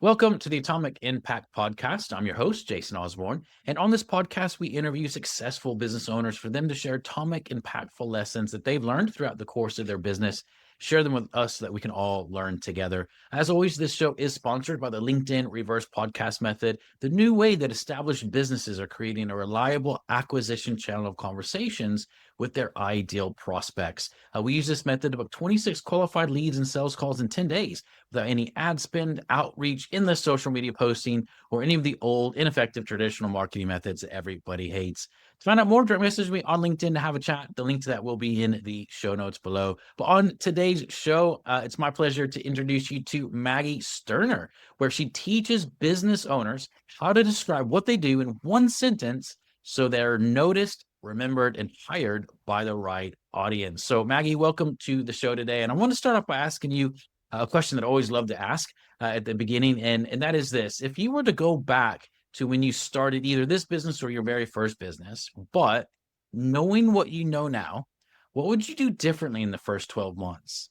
Welcome to the Atomic Impact Podcast. I'm your host, Jason Osborn. And on this podcast, we interview successful business owners for them to share atomic, impactful lessons that they've learned throughout the course of their business, share them with us so that we can all learn together. As always, this show is sponsored by the LinkedIn Reverse Podcast Method, the new way that established businesses are creating a reliable acquisition channel of conversations with their ideal prospects. We use this method to book 26 qualified leads and sales calls in 10 days without any ad spend, outreach, endless social media posting, or any of the old, ineffective traditional marketing methods that everybody hates. To find out more, direct message me on LinkedIn to have a chat. The link to that will be in the show notes below. But on today's show, it's my pleasure to introduce you to Maggy Sterner, where she teaches business owners how to describe what they do in one sentence so they're noticed, remembered, and hired by the right audience. So Maggy, welcome to the show today. And I want to start off by asking you a question that I always love to ask at the beginning. And that is this: if you were to go back to when you started either this business or your very first business, but knowing what you know now, what would you do differently in the first 12 months?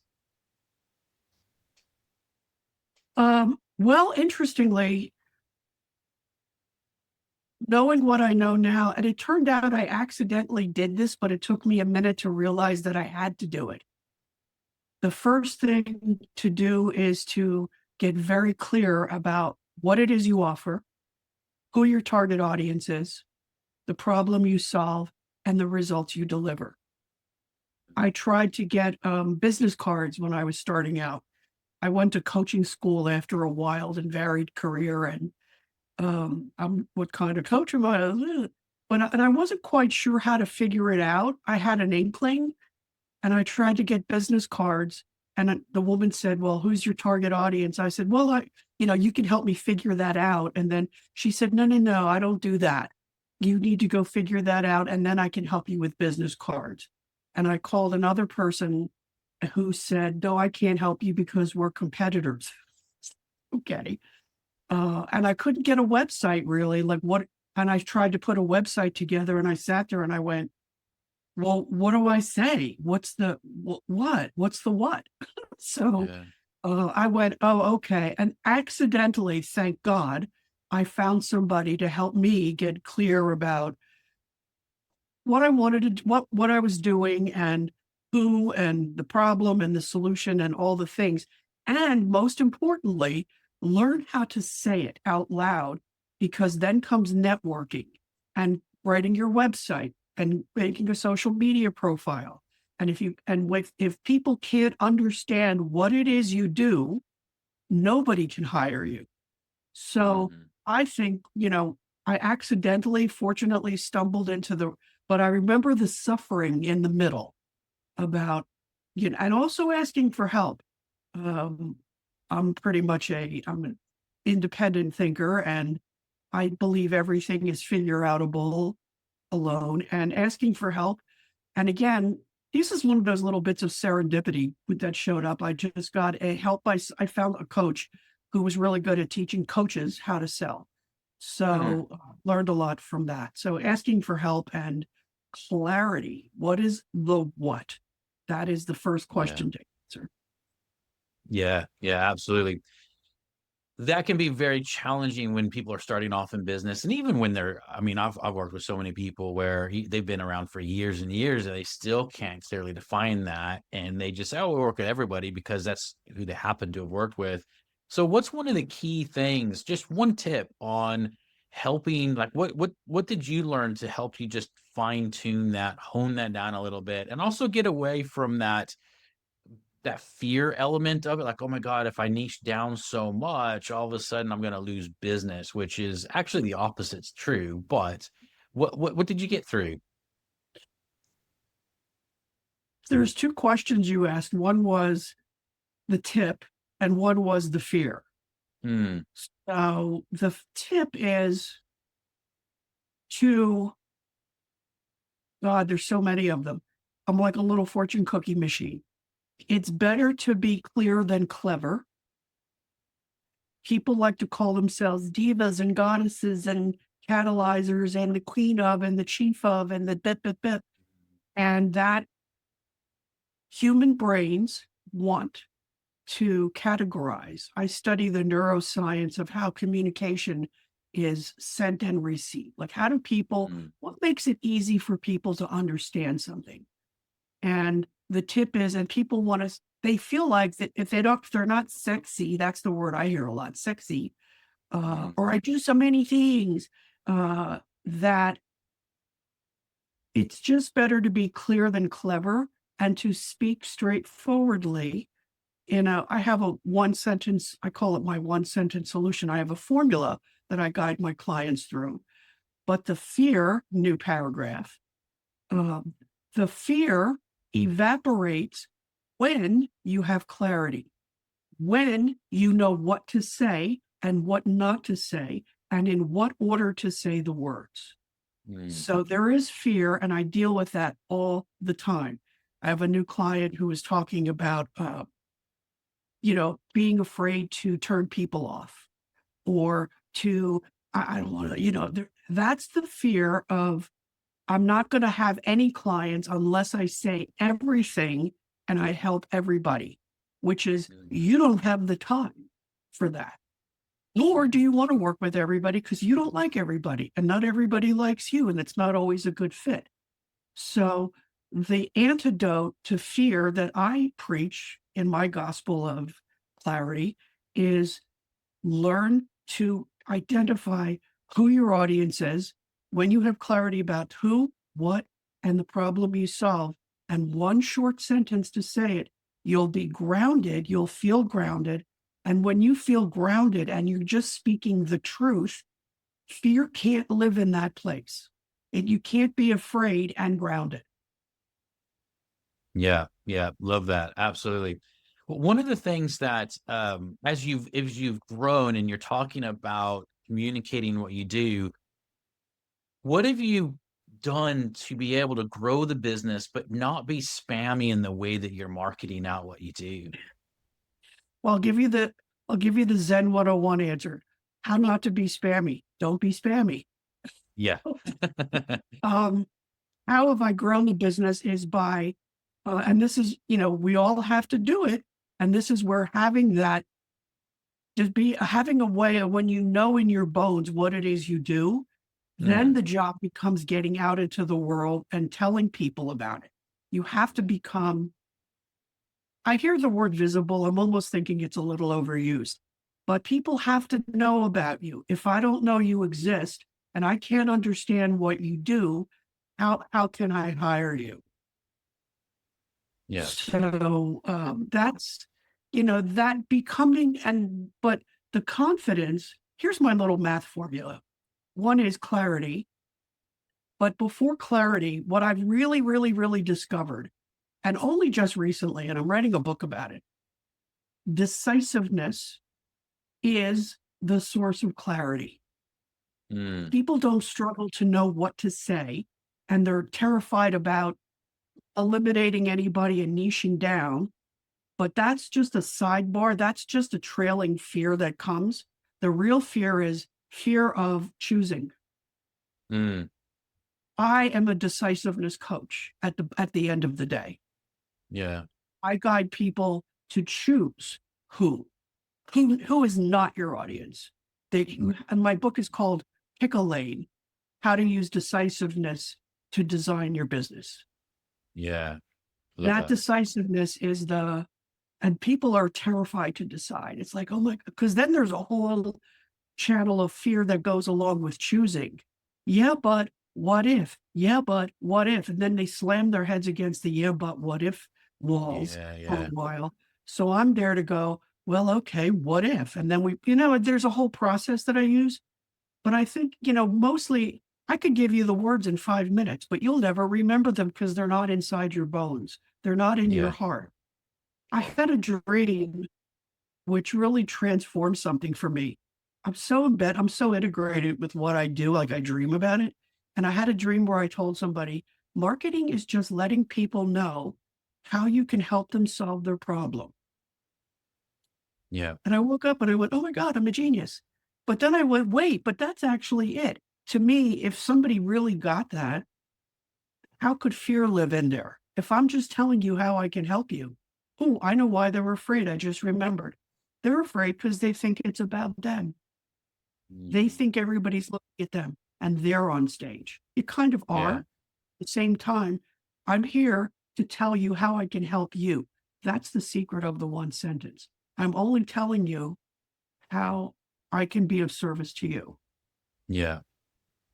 Well, interestingly, knowing what I know now, and it turned out I accidentally did this, but it took me a minute to realize that I had to do it. The first thing to do is to get very clear about what it is you offer, who your target audience is, the problem you solve, and the results you deliver. I tried to get business cards when I was starting out. I went to coaching school after a wild and varied career, and I'm what kind of coach am I? And I wasn't quite sure how to figure it out. I had an inkling, and I tried to get business cards. And the woman said, "Well, who's your target audience?" I said, "Well, you can help me figure that out." And then she said, "No, no, no, I don't do that. You need to go figure that out, and then I can help you with business cards." And I called another person who said, "No, I can't help you because we're competitors." Okay. And I couldn't get a website really, like what, and I tried to put a website together and I sat there and I went, well, what do I say? What's the what? So Yeah. I went, oh, okay. And accidentally, thank God, I found somebody to help me get clear about what I wanted to, what I was doing and who and the problem and the solution and all the things. And most importantly, learn how to say it out loud, because then comes networking and writing your website and making a social media profile. And if people can't understand what it is you do, nobody can hire you. So Mhm. I think, I accidentally, fortunately, stumbled into but I remember the suffering in the middle about, and also asking for help. Um, I'm an independent thinker, and I believe everything is figure outable alone, and asking for help. And again, this is one of those little bits of serendipity that showed up. I just got a help I found a coach who was really good at teaching coaches how to sell. Hmm. So learned a lot from that. So asking for help and clarity. What is the what? That is the first Yeah. question to answer. Yeah. Yeah. Absolutely. That can be very challenging when people are starting off in business, and even when I've worked with so many people where they've been around for years and years, and they still can't clearly define that, and they just say, "Oh, we work with everybody," because that's who they happen to have worked with. So, what's one of the key things? Just one tip on helping, like what did you learn to help you just fine tune that, hone that down a little bit, and also get away from that fear element of it, like, "Oh my god, if I niche down so much, all of a sudden I'm gonna lose business," which is actually the opposite's true, but what did you get through? There's two questions you asked. One was the tip, and one was the fear. Hmm. So the tip is to God, there's so many of them. I'm like a little fortune cookie machine. It's better to be clear than clever. People like to call themselves divas and goddesses and catalyzers and the queen of and the chief of and the bit, bit, bit. And that human brains want. to categorize. I study the neuroscience of how communication is sent and received. Like, how do people, Mm, what makes it easy for people to understand something? And the tip is, and people want to, they feel like that if they're not sexy, that's the word I hear a lot, sexy, mm, or I do so many things, that it's just better to be clear than clever and to speak straightforwardly. I have a one sentence, I call it my one sentence solution. I have a formula that I guide my clients through. But the fear, new paragraph, um, the fear evaporates when you have clarity, when you know what to say and what not to say, and in what order to say the words. mm, So there is fear, and I deal with that all the time. I have a new client who is talking about, being afraid to turn people off or to, I don't want to, that's the fear of, I'm not going to have any clients unless I say everything and I help everybody, which is mm, you don't have the time for that. Nor do you want to work with everybody because you don't like everybody and not everybody likes you. And it's not always a good fit. So the antidote to fear that I preach in my gospel of clarity is learn to identify who your audience is. When you have clarity about who, what, and the problem you solve, and one short sentence to say it, you'll be grounded, you'll feel grounded. And when you feel grounded and you're just speaking the truth, fear can't live in that place. You can't be afraid and grounded. yeah, yeah, love that. Absolutely. One of the things that, as you've grown and you're talking about communicating what you do, what have you done to be able to grow the business, but not be spammy in the way that you're marketing out what you do? Well, I'll give you the Zen 101 answer. How not to be spammy. Don't be spammy. Yeah. Um, how have I grown the business is by, and this is, we all have to do it. And this is where having that, just be having a way of when you know in your bones what it is you do, then Mm, the job becomes getting out into the world and telling people about it. You have to become, I hear the word visible. I'm almost thinking it's a little overused, but people have to know about you. If I don't know you exist and I can't understand what you do, how can I hire you? yeah. So that's, that becoming, but the confidence, here's my little math formula. One is clarity. But before clarity, what I've really, really, really discovered, and only just recently, and I'm writing a book about it, decisiveness is the source of clarity. Mm, People don't struggle to know what to say, and they're terrified about eliminating anybody and niching down. But that's just a sidebar. That's just a trailing fear that comes. The real fear is fear of choosing. mm, I am a decisiveness coach at the end of the day. yeah. I guide people to choose who who is not your audience. And my book is called Pick a Lane: How to Use Decisiveness to Design Your Business. Yeah. Love That that. decisiveness is and people are terrified to decide. It's like, oh my, because then there's a whole channel of fear that goes along with choosing. Yeah, but what if? Yeah, but what if? And then they slam their heads against the yeah, but what if walls Yeah, for a yeah. while. So I'm there to go, well, okay, what if? And then there's a whole process that I use. But I think, mostly I could give you the words in 5 minutes, but you'll never remember them because they're not inside your bones. They're not in your Yeah. heart. I had a dream which really transformed something for me. I'm so integrated with what I do, like I dream about it. And I had a dream where I told somebody, marketing is just letting people know how you can help them solve their problem. Yeah. And I woke up and I went, oh my God, I'm a genius. But then I went, wait, but that's actually it. To me, if somebody really got that, how could fear live in there? If I'm just telling you how I can help you, Oh, I know why they're afraid. I just remembered. They're afraid because they think it's about them. They Mm, think everybody's looking at them and they're on stage. You kind of are. yeah. At the same time, I'm here to tell you how I can help you. That's the secret of the one sentence. I'm only telling you how I can be of service to you. Yeah.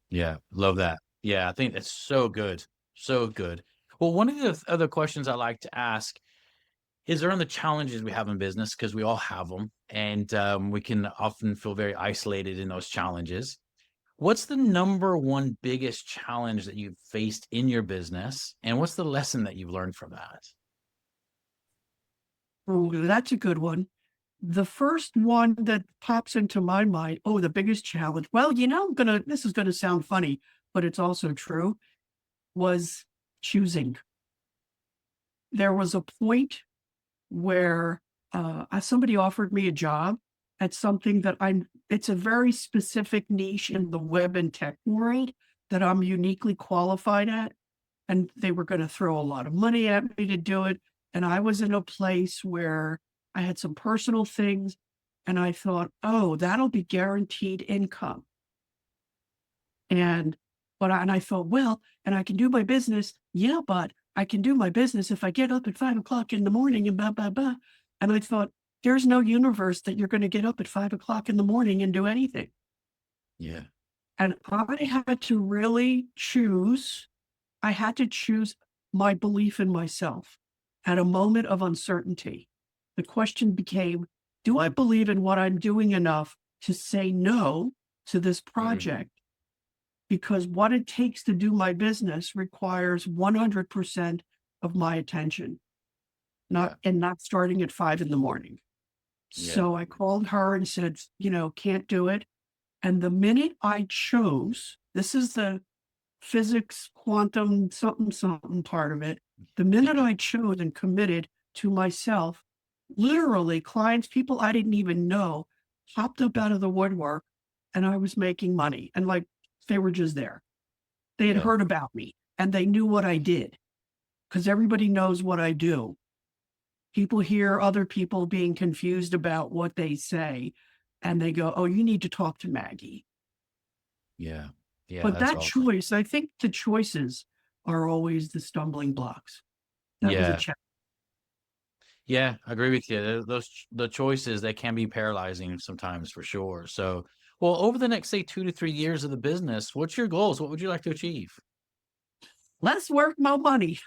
Yeah. Love that. Yeah. I think that's so good. So good. Well, one of the other questions I like to ask is around the challenges we have in business because we all have them, and we can often feel very isolated in those challenges. What's the number one biggest challenge that you've faced in your business, and what's the lesson that you've learned from that? Oh, that's a good one. The first one that pops into my mind, oh, the biggest challenge. Well, this is gonna sound funny, but it's also true, was choosing. There was a point where somebody offered me a job at something that it's a very specific niche in the web and tech world that I'm uniquely qualified at. And they were going to throw a lot of money at me to do it. And I was in a place where I had some personal things and I thought, oh, that'll be guaranteed income. And and I thought, well, and I can do my business. Yeah, but I can do my business if I get up at 5 o'clock in the morning and blah, blah, blah. And I thought, there's no universe that you're going to get up at 5 o'clock in the morning and do anything. Yeah. And I had to really choose. I had to choose my belief in myself at a moment of uncertainty. The question became, do I believe in what I'm doing enough to say no to this Mhm. project? Because what it takes to do my business requires 100% of my attention, Yeah. not starting at 5 in the morning. Yeah. So I called her and said, can't do it. And the minute I chose, this is the physics, quantum, something, something part of it. The minute I chose and committed to myself, literally clients, people I didn't even know, popped up out of the woodwork and I was making money. And like they were just there. They had Yeah. heard about me and they knew what I did because everybody knows what I do. People hear other people being confused about what they say and they go, oh, you need to talk to Maggie. Yeah. Yeah. But That's that awesome. choice, I think the choices are always the stumbling blocks. That was a Yeah. check. Yeah. I agree with you. The choices, they can be paralyzing sometimes for sure. So, well, over the next, say, 2 to 3 years of the business, what's your goals? What would you like to achieve? Less work, more money.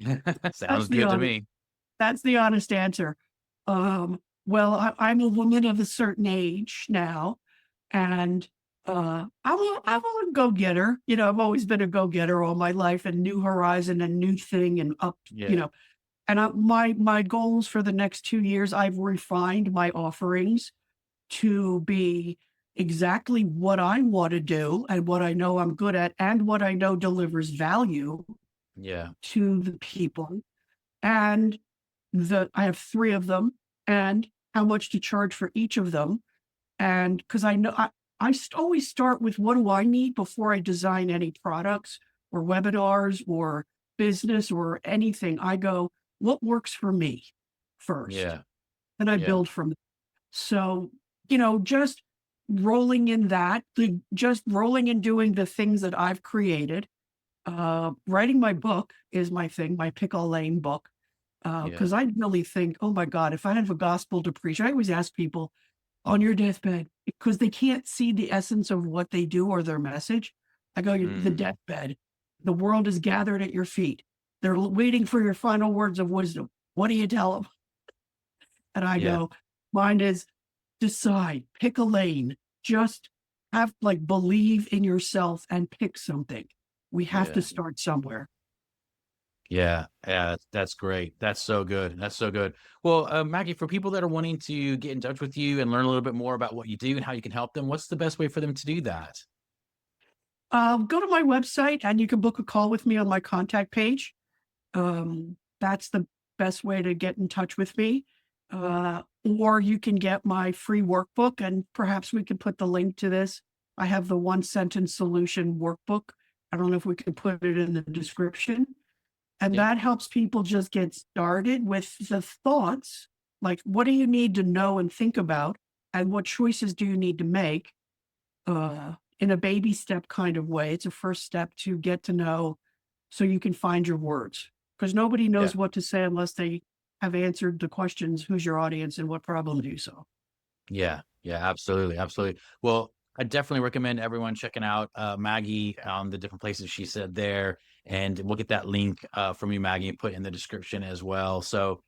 That's Sounds the good to honest. me. That's the honest answer. Well, I'm a woman of a certain age now, and I'm a go getter. I've always been a go getter all my life, and new horizon and new thing and up. Yeah. And my goals for the next 2 years, I've refined my offerings to be exactly what I want to do and what I know I'm good at and what I know delivers value Yeah. to the people. And I have three of them and how much to charge for each of them. And because I know always start with what do I need before I design any products or webinars or business or anything. I go, what works for me first? Yeah. And I Yeah. build from there. So, just just rolling and doing the things that I've created. Writing my book is my thing, my Pickle Lane book. Yeah. Because I really think, oh my God, if I have a gospel to preach, I always ask people on your deathbed because they can't see the essence of what they do or their message. I go, the Mm. deathbed, the world is gathered at your feet. They're waiting for your final words of wisdom. What do you tell them? And I Yeah. go, mine is decide, pick a lane, just believe in yourself and pick something. We have to Yeah. start somewhere. Yeah, yeah, that's great. That's so good. That's so good. Well, Maggie, for people that are wanting to get in touch with you and learn a little bit more about what you do and how you can help them, what's the best way for them to do that? Go to my website and you can book a call with me on my contact page. That's the best way to get in touch with me. Or you can get my free workbook, and perhaps we can put the link to this. I have the one sentence solution workbook. I don't know if we can put it in the description. And Yeah. that helps people just get started with the thoughts, like, what do you need to know and think about? And what choices do you need to make in a baby step kind of way? It's a first step to get to know so you can find your words because nobody Yeah. knows what to say unless they have answered the questions who's your audience and what problem do you solve? Yeah, yeah, absolutely, absolutely. Well, I definitely recommend everyone checking out Maggie on the different places she said there, and we'll get that link from you, Maggie, and put in the description as well. So,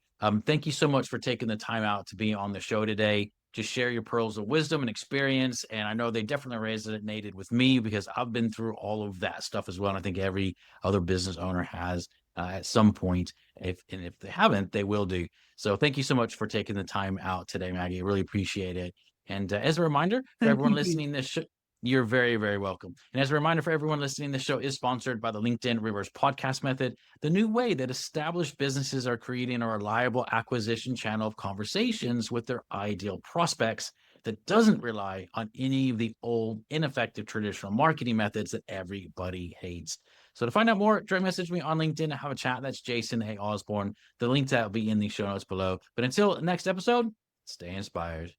thank you so much for taking the time out to be on the show today. Just share your pearls of wisdom and experience, and I know they definitely resonated with me because I've been through all of that stuff as well. And I think every other business owner has at some point. If they haven't, they will do. So thank you so much for taking the time out today, Maggie. I really appreciate it. And as a reminder for Thank everyone you. listening, this show, you're very, very welcome. And as a reminder for everyone listening, this show is sponsored by the LinkedIn Reverse Podcast Method, the new way that established businesses are creating a reliable acquisition channel of conversations with their ideal prospects that doesn't rely on any of the old, ineffective traditional marketing methods that everybody hates. So to find out more, direct message me on LinkedIn and have a chat. That's Jason A. Osborn. The link to that will be in the show notes below. But until next episode, stay inspired.